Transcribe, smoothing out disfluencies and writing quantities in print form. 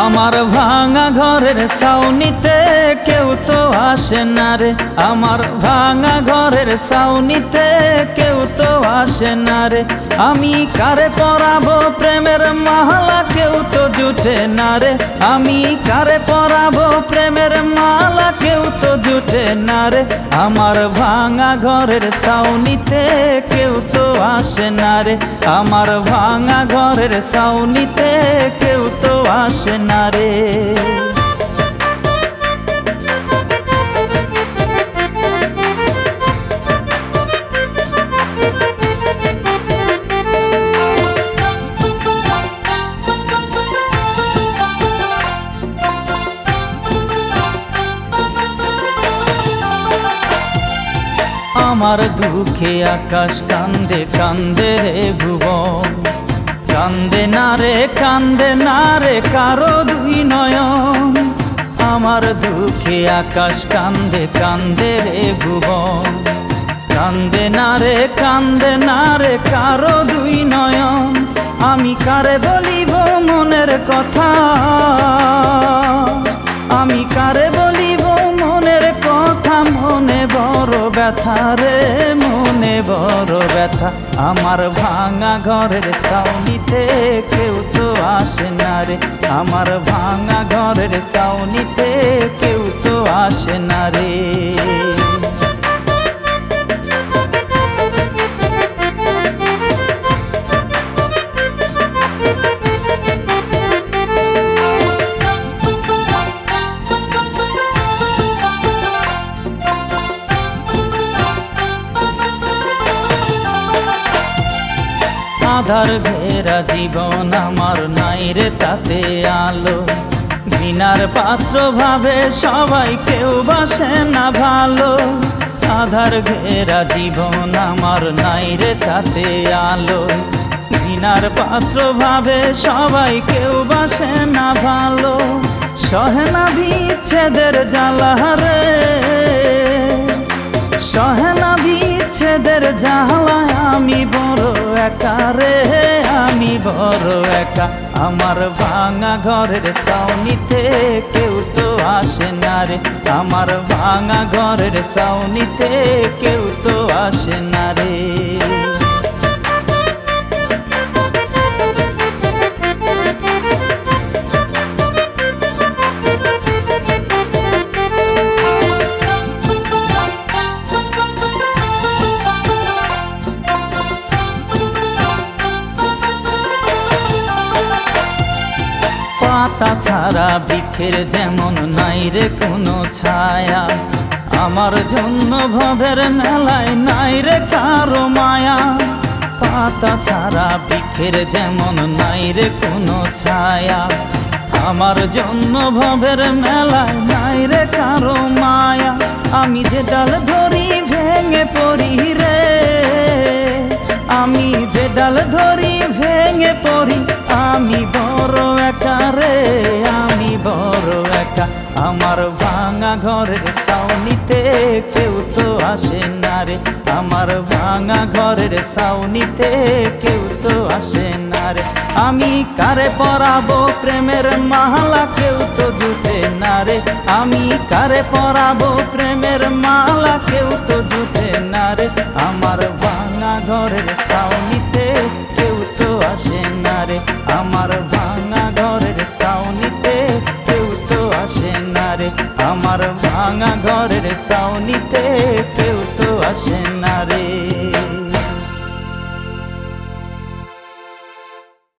আমার ভাঙা ঘরের ছাউনিতে কেউ তো আসে না রে, আমার ভাঙা ঘরের ছাউনিতে কেউ তো আসে না রে। আমি কারে পরাবো প্রেমের মালা, কেউ তো জুটে না রে। আমি কারে পরাবো প্রেমের মালা, কেউ তো জুটে না রে। আমার ভাঙা ঘরের ছাউনিতে কেউ তো আসে না রে, আমার ভাঙা ঘরের ছাউনিতে কেউ তো আসে না রে। আমার দুঃখে আকাশ কান্দে কান্দে রে ভুবন, কান্দে না রে কান্দে না রে কারো দুই নয়ন। আমার দুঃখে আকাশ কান্দে কান্দে রে ভুবন, কান্দে না রে কান্দে না রে কারো দুই নয়ন। আমি কারে বলিব মনের কথা, আমি কারে বলিব মনের কথা, মনে বড় ব্যথা রে মনে বড় ব্যথা। আমার ভাঙা ঘরের ছাউনিতে কেউ তো আসে না রে, আমার ভাঙা ঘরের ছাউনিতে কেউ তো আসে না রে। আধার ঘেরা জীবন আমার নাই রে তাতে আলো, ঘৃণার পাত্র ভাবে সবাই কেউ বাসে না ভালো। আধার ঘেরা জীবন আমার নাই রে তাতে আলো, ঘৃণার পাত্র ভাবে সবাই কেউ বাসে না ভালো। সহে না বিচ্ছেদের জ্বালা রে, সহে না বিচ্ছেদের জ্বালায় আমি বড় একা রে, আমি বড় একা। আমার ভাঙা ঘরের ছাউনিতে কেউ তো আসে না রে, আমার ভাঙা ঘরের ছাউনিতে কেউ তো আসে না রে। পাতা ছাড়া বৃক্ষের যেমন নাই রে কোনো ছায়া, আমার জন্য ভবের মেলায় নাই রে কারো মায়া। পাতা ছাড়া বৃক্ষের যেমন নাই রে কোনো ছায়া, আমার জন্য ভবের মেলায় নাই রে কারো মায়া। আমি যে ডাল ধরি ভেঙে পড়ি রে, আমি যে ডাল ধরি ভেঙে পড়ি, আমি বড় একা রে আমি বড় একা। আমার ভাঙা ঘরের ছাউনিতে কেউ তো আসে না রে, আমার ভাঙা ঘরের ছাউনিতে কেউ তো আসে না রে। আমি কারে পরাবো প্রেমের মালা, কেউ তো জুটে না রে। আমি কারে পরাবো প্রেমের মালা, কেউ তো জুটে না রে। আমার ভাঙা ঘরের ছাউনিতে কেউ তো আসে না রে, আমার ভাঙা ঘরের ছাউনিতে কেউ তো আসে না রে, আমার ভাঙা ঘরের ছাউনিতে কেউ তো আসে না রে।